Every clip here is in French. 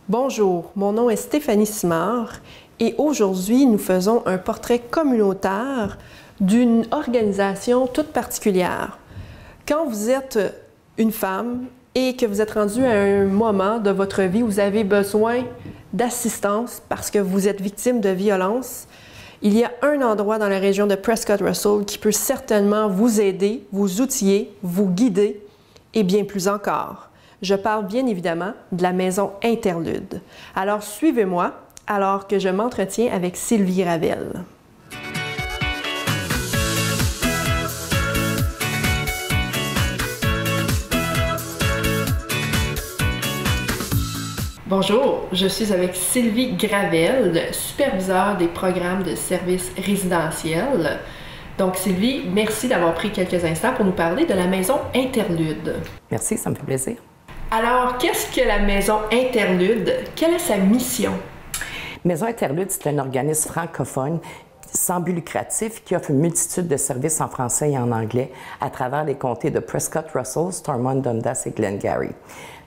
Bonjour, mon nom est Stéphanie Simard et aujourd'hui nous faisons un portrait communautaire d'une organisation toute particulière. Quand vous êtes une femme et que vous êtes rendu à un moment de votre vie où vous avez besoin d'assistance parce que vous êtes victime de violence, il y a un endroit dans la région de Prescott-Russell qui peut certainement vous aider, vous outiller, vous guider et bien plus encore. Je parle bien évidemment de la maison Interlude. Alors suivez-moi alors que je m'entretiens avec Sylvie Gravel. Bonjour, je suis avec Sylvie Gravel, superviseure des programmes de services résidentiels. Donc Sylvie, merci d'avoir pris quelques instants pour nous parler de la maison Interlude. Merci, ça me fait plaisir. Alors, qu'est-ce que la maison Interlude? Quelle est sa mission? Maison Interlude, c'est un organisme francophone sans but lucratif qui offre une multitude de services en français et en anglais à travers les comtés de Prescott, Russell, Stormont, Dundas et Glengarry.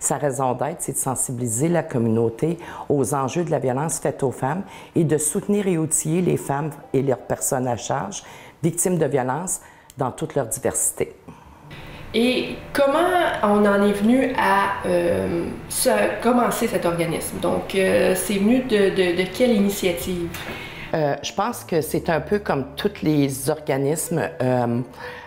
Sa raison d'être, c'est de sensibiliser la communauté aux enjeux de la violence faite aux femmes et de soutenir et outiller les femmes et leurs personnes à charge victimes de violences dans toute leur diversité. Et comment on en est venu à commencer cet organisme? Donc, c'est venu de quelle initiative? Je pense que c'est un peu comme tous les organismes,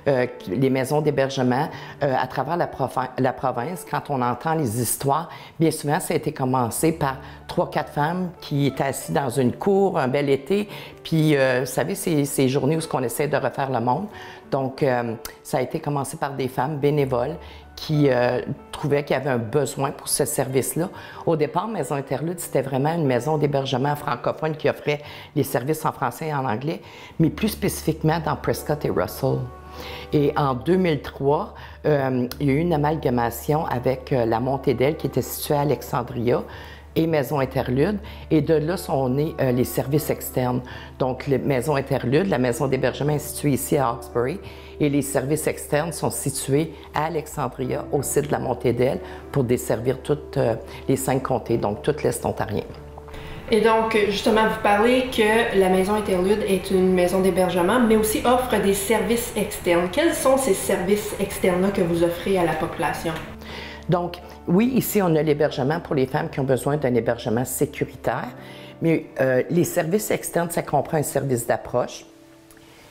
les maisons d'hébergement à travers la province. Quand on entend les histoires, bien souvent, ça a été commencé par 3-4 femmes qui étaient assises dans une cour un bel été. Puis, vous savez, c'est ces journées où on essaie de refaire le monde. Donc, ça a été commencé par des femmes bénévoles qui trouvaient qu'il y avait un besoin pour ce service-là. Au départ, Maison Interlude, c'était vraiment une maison d'hébergement francophone qui offrait les services en français et en anglais, mais plus spécifiquement dans Prescott et Russell. Et en 2003, il y a eu une amalgamation avec la Montée d'Elle qui était située à Alexandria et Maison Interlude. Et de là sont nés les services externes. Donc, la Maison Interlude, la maison d'hébergement est située ici à Hawkesbury. Et les services externes sont situés à Alexandria, au site de la Montée d'Elle, pour desservir toutes les 5 comtés, donc tout l'Est ontarien. Et donc, justement, vous parlez que la maison Interlude est une maison d'hébergement, mais aussi offre des services externes. Quels sont ces services externes-là que vous offrez à la population? Donc, oui, ici, on a l'hébergement pour les femmes qui ont besoin d'un hébergement sécuritaire, mais les services externes, ça comprend un service d'approche,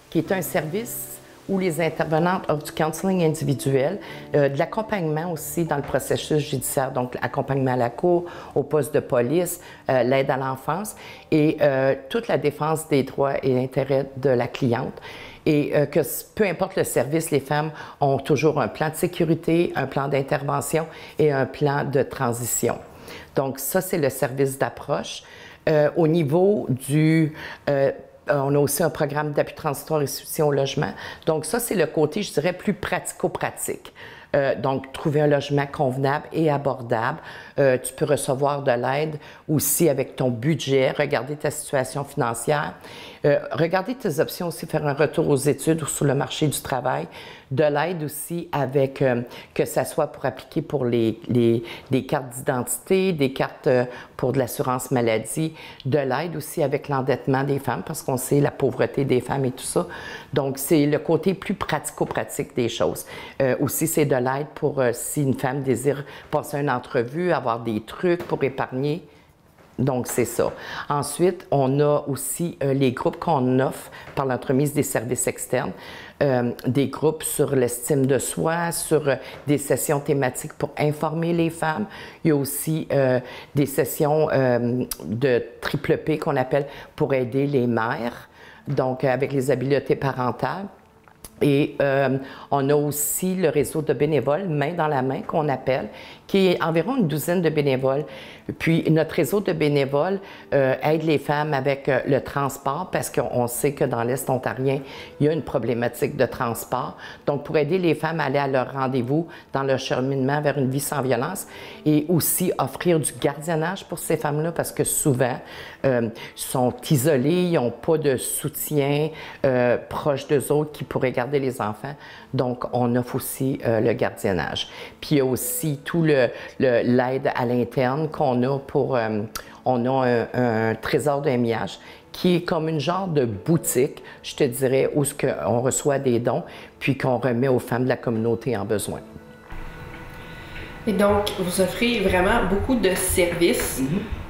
qui est un service où les intervenantes offrent du counseling individuel, de l'accompagnement aussi dans le processus judiciaire, donc l'accompagnement à la cour, au poste de police, l'aide à l'enfance et toute la défense des droits et intérêts de la cliente. Et que peu importe le service, les femmes ont toujours un plan de sécurité, un plan d'intervention et un plan de transition. Donc ça, c'est le service d'approche. Au niveau du... on a aussi un programme d'appui transitoire et soutien au logement. Donc ça, c'est le côté, je dirais, plus pratico-pratique. Donc, trouver un logement convenable et abordable. Tu peux recevoir de l'aide aussi avec ton budget, regarder ta situation financière, regarder tes options aussi, faire un retour aux études ou sur le marché du travail, de l'aide aussi avec, que ça soit pour appliquer pour des cartes d'identité, des cartes pour de l'assurance maladie, de l'aide aussi avec l'endettement des femmes, parce qu'on sait la pauvreté des femmes et tout ça. Donc, c'est le côté plus pratico-pratique des choses. Aussi, c'est de l'aide pour si une femme désire passer une entrevue, avoir des trucs pour épargner. Donc, c'est ça. Ensuite, on a aussi les groupes qu'on offre par l'entremise des services externes. Des groupes sur l'estime de soi, sur des sessions thématiques pour informer les femmes. Il y a aussi des sessions de triple P qu'on appelle pour aider les mères, donc avec les habiletés parentales. Et on a aussi le réseau de bénévoles, main dans la main, qu'on appelle, qui est environ une douzaine de bénévoles. Puis notre réseau de bénévoles aide les femmes avec le transport, parce qu'on sait que dans l'Est ontarien, il y a une problématique de transport. Donc, pour aider les femmes à aller à leur rendez-vous dans leur cheminement vers une vie sans violence, et aussi offrir du gardiennage pour ces femmes-là, parce que souvent, sont isolées, ils n'ont pas de soutien proche d'eux autres qui pourraient garder les enfants. Donc, on offre aussi le gardiennage. Puis, il y a aussi tout le l'aide à l'interne qu'on a pour... on a un trésor de MIH qui est comme une genre de boutique, je te dirais, où on reçoit des dons, puis qu'on remet aux femmes de la communauté en besoin. Et donc, vous offrez vraiment beaucoup de services.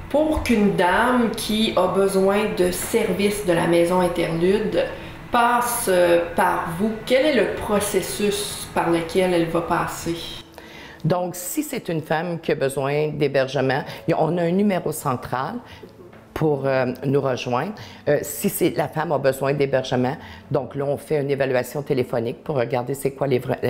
Pour qu'une dame qui a besoin de services de la maison Interlude passe par vous, quel est le processus par lequel elle va passer? Donc, si c'est une femme qui a besoin d'hébergement, on a un numéro central pour nous rejoindre. Si la femme a besoin d'hébergement, donc là, on fait une évaluation téléphonique pour regarder c'est quoi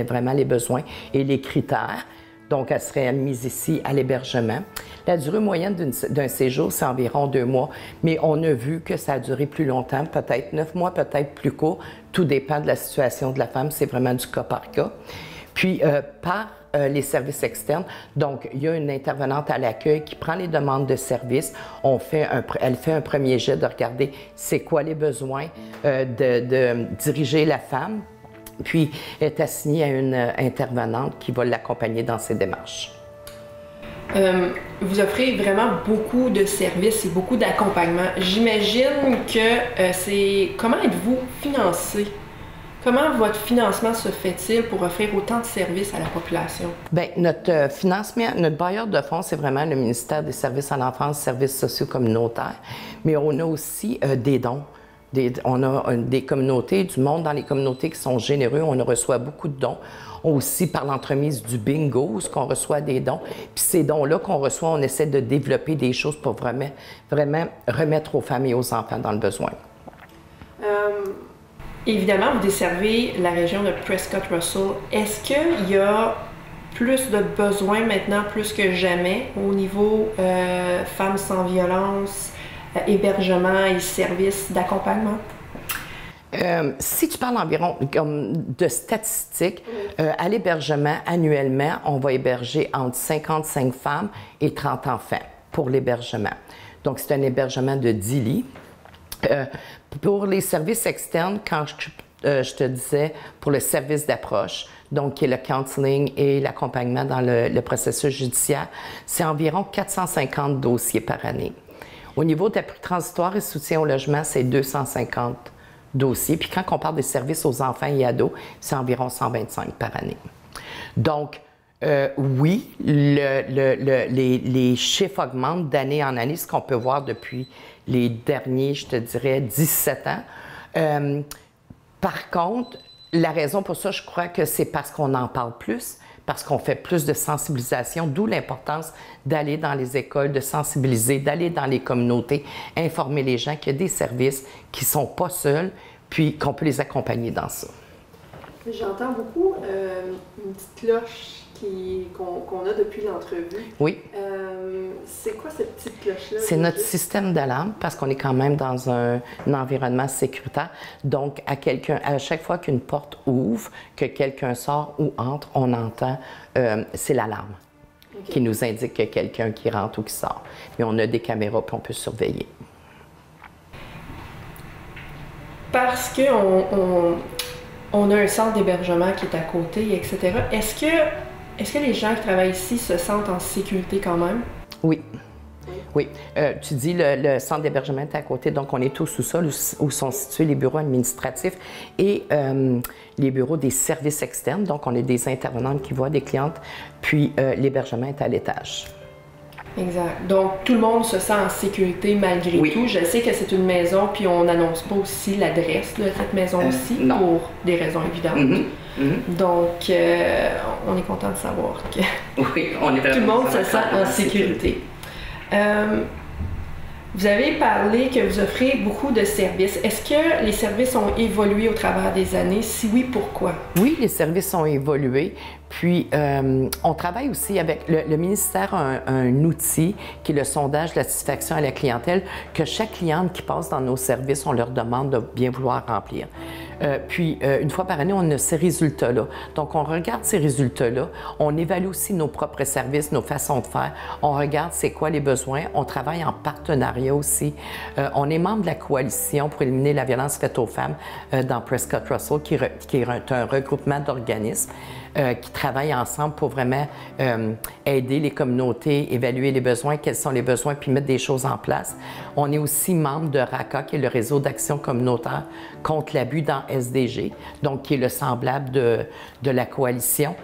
vraiment les besoins et les critères. Donc, elle serait admise ici à l'hébergement. La durée moyenne d'un séjour, c'est environ 2 mois, mais on a vu que ça a duré plus longtemps, peut-être 9 mois, peut-être plus court. Tout dépend de la situation de la femme, c'est vraiment du cas par cas. Puis, par les services externes, donc il y a une intervenante à l'accueil qui prend les demandes de services. Elle fait un premier jet de regarder c'est quoi les besoins, de diriger la femme. Puis, elle est assignée à une intervenante qui va l'accompagner dans ses démarches. Vous offrez vraiment beaucoup de services et beaucoup d'accompagnement. J'imagine que Comment êtes-vous financé? Comment votre financement se fait-il pour offrir autant de services à la population? Bien, notre financement, notre bailleur de fonds, c'est vraiment le ministère des Services à l'enfance, Services sociaux communautaires, mais on a aussi des dons. On a des communautés, du monde dans les communautés qui sont généreux. On reçoit beaucoup de dons. Aussi, par l'entremise du bingo, où on reçoit des dons. Puis ces dons-là qu'on reçoit, on essaie de développer des choses pour vraiment remettre aux familles et aux enfants dans le besoin. Évidemment, vous desservez la région de Prescott-Russell. Est-ce qu'il y a plus de besoins maintenant, plus que jamais, au niveau femmes sans violence, hébergement et services d'accompagnement? Si tu parles environ de statistiques, à l'hébergement, annuellement, on va héberger entre 55 femmes et 30 enfants pour l'hébergement. Donc, c'est un hébergement de 10 lits. Pour les services externes, quand je te disais, pour le service d'approche, donc qui est le counseling et l'accompagnement dans le processus judiciaire, c'est environ 450 dossiers par année. Au niveau d'appui transitoire et soutien au logement, c'est 250 dossiers. Puis quand on parle des services aux enfants et ados, c'est environ 125 par année. Donc, oui, les chiffres augmentent d'année en année, ce qu'on peut voir depuis les derniers, je te dirais, 17 ans. Par contre, la raison pour ça, je crois que c'est parce qu'on en parle plus, parce qu'on fait plus de sensibilisation, d'où l'importance d'aller dans les écoles, de sensibiliser, d'aller dans les communautés, informer les gens qu'il y a des services qui ne sont pas seuls, puis qu'on peut les accompagner dans ça. J'entends beaucoup une petite cloche qu'on a depuis l'entrevue. Oui. C'est quoi cette petite cloche-là? C'est notre système d'alarme parce qu'on est quand même dans un environnement sécuritaire. Donc, à chaque fois qu'une porte ouvre, que quelqu'un sort ou entre, on entend, c'est l'alarme qui nous indique qu'il y a quelqu'un qui rentre ou qui sort. Mais on a des caméras puis on peut surveiller. Parce qu'on a un centre d'hébergement qui est à côté, etc. Est-ce que les gens qui travaillent ici se sentent en sécurité quand même? Oui. Oui. Tu dis le centre d'hébergement est à côté, donc on est au sous-sol où sont situés les bureaux administratifs et les bureaux des services externes. Donc, on a des intervenantes qui voient des clientes, puis l'hébergement est à l'étage. Exact. Donc, tout le monde se sent en sécurité malgré tout. Je sais que c'est une maison, puis on n'annonce pas aussi l'adresse de cette maison aussi, pour des raisons évidentes. Donc, on est content de savoir que tout le monde se sent en sécurité. Vous avez parlé que vous offrez beaucoup de services. Est-ce que les services ont évolué au travers des années? Si oui, pourquoi? Oui, les services ont évolué. Puis, on travaille aussi avec le ministère a un outil qui est le sondage de la satisfaction à la clientèle que chaque cliente qui passe dans nos services, on leur demande de bien vouloir remplir. Puis, une fois par année, on a ces résultats-là. Donc, on regarde ces résultats-là. On évalue aussi nos propres services, nos façons de faire. On regarde c'est quoi les besoins. On travaille en partenariat aussi. On est membre de la coalition pour éliminer la violence faite aux femmes dans Prescott-Russell, qui est un regroupement d'organismes. qui travaillent ensemble pour vraiment aider les communautés, évaluer les besoins, quels sont les besoins, puis mettre des choses en place. On est aussi membre de RACA, qui est le réseau d'action communautaire contre l'abus dans SDG, donc qui est le semblable de la coalition.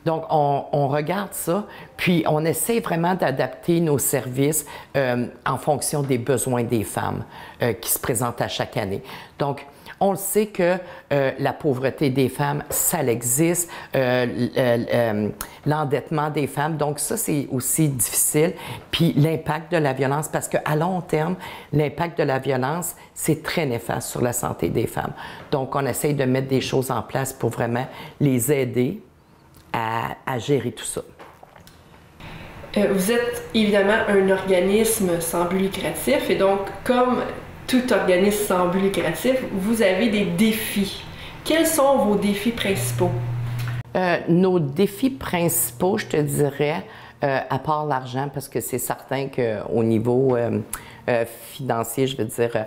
Donc, on regarde ça, puis on essaie vraiment d'adapter nos services en fonction des besoins des femmes qui se présentent à chaque année. Donc, on le sait que la pauvreté des femmes, ça existe, l'endettement des femmes, donc ça, c'est aussi difficile. Puis l'impact de la violence, parce qu'à long terme, l'impact de la violence, c'est très néfaste sur la santé des femmes. Donc, on essaie de mettre des choses en place pour vraiment les aider à gérer tout ça. Vous êtes évidemment un organisme sans but lucratif et donc, comme tout organisme sans but lucratif, vous avez des défis. Quels sont vos défis principaux? Nos défis principaux, je te dirais, à part l'argent, parce que c'est certain qu'au niveau financier, je veux dire,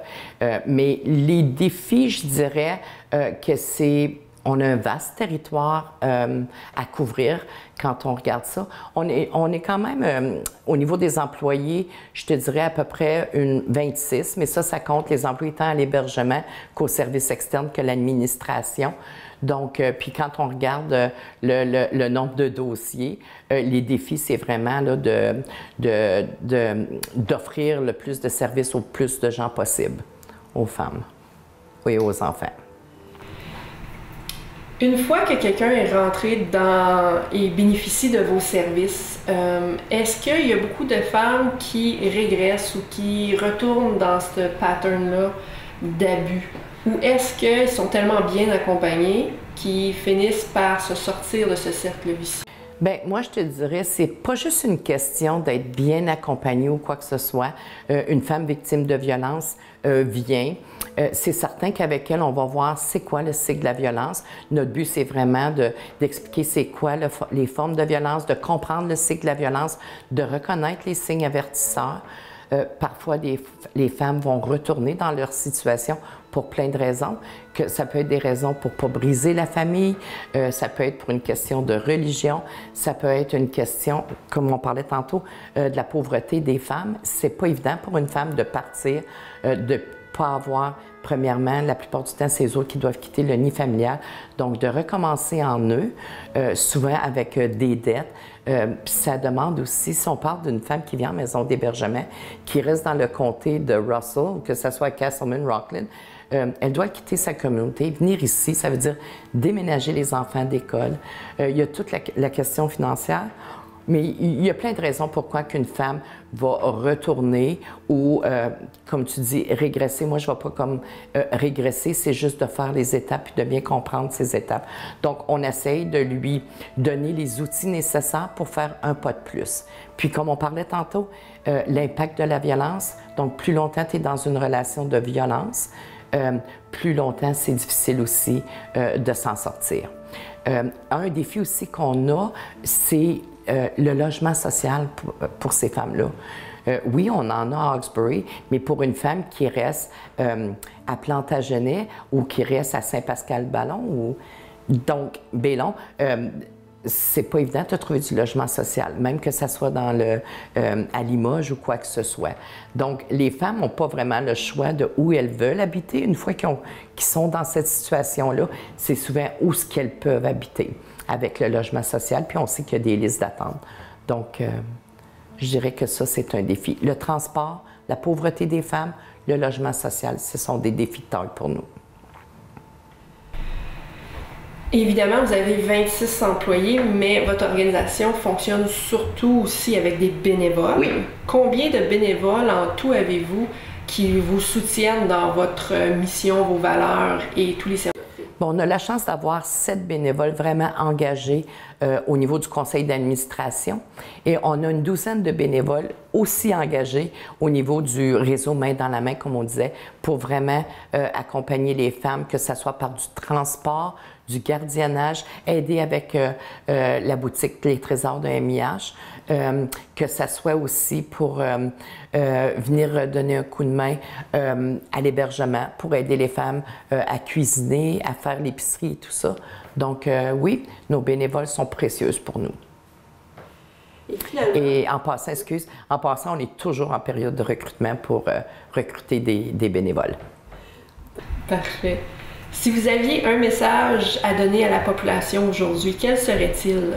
mais les défis, je dirais que c'est... On a un vaste territoire à couvrir quand on regarde ça. On est quand même, au niveau des employés, je te dirais à peu près 26, mais ça compte les employés tant à l'hébergement qu'au service externe que l'administration. Donc, puis quand on regarde le nombre de dossiers, les défis, c'est vraiment là, d'offrir le plus de services au plus de gens possible, aux femmes et aux enfants. Une fois que quelqu'un est rentré et bénéficie de vos services, est-ce qu'il y a beaucoup de femmes qui régressent ou qui retournent dans ce pattern-là d'abus? Ou est-ce qu'ils sont tellement bien accompagnés qu'ils finissent par se sortir de ce cercle vicieux? Bien, moi, je te dirais, c'est pas juste une question d'être bien accompagnée ou quoi que ce soit. Une femme victime de violence vient. C'est certain qu'avec elle, on va voir c'est quoi le cycle de la violence. Notre but, c'est vraiment d'expliquer c'est quoi les formes de violence, de comprendre le cycle de la violence, de reconnaître les signes avertisseurs. Parfois, les femmes vont retourner dans leur situation pour plein de raisons. Que ça peut être des raisons pour ne pas briser la famille, ça peut être pour une question de religion, ça peut être une question, comme on parlait tantôt, de la pauvreté des femmes. C'est pas évident pour une femme de partir, de pas avoir, premièrement, la plupart du temps, c'est eux autres qui doivent quitter le nid familial. Donc, de recommencer en eux, souvent avec des dettes. Puis ça demande aussi, si on parle d'une femme qui vient en maison d'hébergement, qui reste dans le comté de Russell, que ce soit à Castleman, Rockland, elle doit quitter sa communauté, venir ici, ça veut dire déménager les enfants d'école. Il y a toute la question financière. Mais il y a plein de raisons pourquoi qu'une femme va retourner ou, comme tu dis, régresser. Moi, je ne vais pas comme régresser, c'est juste de faire les étapes et de bien comprendre ces étapes. Donc, on essaye de lui donner les outils nécessaires pour faire un pas de plus. Puis, comme on parlait tantôt, l'impact de la violence. Donc, plus longtemps tu es dans une relation de violence, plus longtemps c'est difficile aussi de s'en sortir. Un défi aussi qu'on a, c'est le logement social pour ces femmes-là. Oui, on en a à Hawkesbury, mais pour une femme qui reste à Plantagenet ou qui reste à Saint-Pascal-Ballon, donc Bellon, c'est pas évident de trouver du logement social, même que ça soit dans à Limoges ou quoi que ce soit. Donc, les femmes n'ont pas vraiment le choix de où elles veulent habiter. Une fois qu'ils sont dans cette situation-là, c'est souvent où ce qu'elles peuvent habiter avec le logement social, puis on sait qu'il y a des listes d'attente. Donc, je dirais que ça, c'est un défi. Le transport, la pauvreté des femmes, le logement social, ce sont des défis de taille pour nous. Évidemment, vous avez 26 employés, mais votre organisation fonctionne surtout aussi avec des bénévoles. Oui. Combien de bénévoles en tout avez-vous qui vous soutiennent dans votre mission, vos valeurs et tous les services? Bon, on a la chance d'avoir 7 bénévoles vraiment engagés au niveau du conseil d'administration et on a une douzaine de bénévoles aussi engagés au niveau du réseau Main dans la main, comme on disait, pour vraiment accompagner les femmes, que ce soit par du transport, du gardiennage, aider avec la boutique Les Trésors de MIH, que ça soit aussi pour venir donner un coup de main à l'hébergement, pour aider les femmes à cuisiner, à faire l'épicerie et tout ça. Donc, oui, nos bénévoles sont précieuses pour nous. Et en passant, on est toujours en période de recrutement pour recruter des bénévoles. Parfait. Si vous aviez un message à donner à la population aujourd'hui, quel serait-il?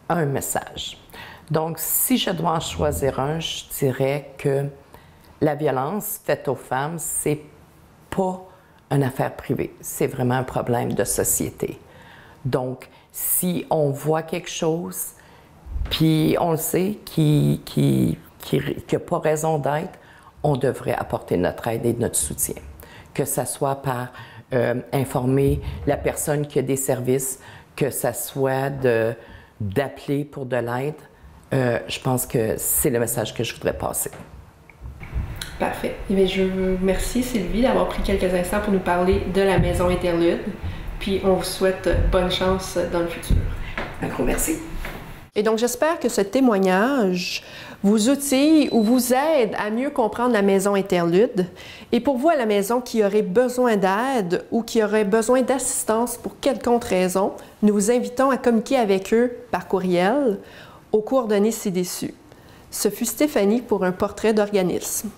Un message. Donc, si je dois en choisir un, je dirais que la violence faite aux femmes, c'est pas une affaire privée, c'est vraiment un problème de société. Donc, si on voit quelque chose, puis on le sait, qui n'a pas raison d'être, on devrait apporter notre aide et notre soutien. Que ce soit par informer la personne qui a des services, que ce soit d'appeler pour de l'aide. Je pense que c'est le message que je voudrais passer. Parfait. Eh bien, je vous remercie, Sylvie, d'avoir pris quelques instants pour nous parler de la Maison Interlude. Puis on vous souhaite bonne chance dans le futur. Un gros merci. Et donc, j'espère que ce témoignage vous outille ou vous aide à mieux comprendre la Maison Interlude. Et pour vous à la maison qui aurait besoin d'aide ou qui aurait besoin d'assistance pour quelconque raison, nous vous invitons à communiquer avec eux par courriel aux coordonnées ci-dessus. Ce fut Stéphanie pour un portrait d'organisme.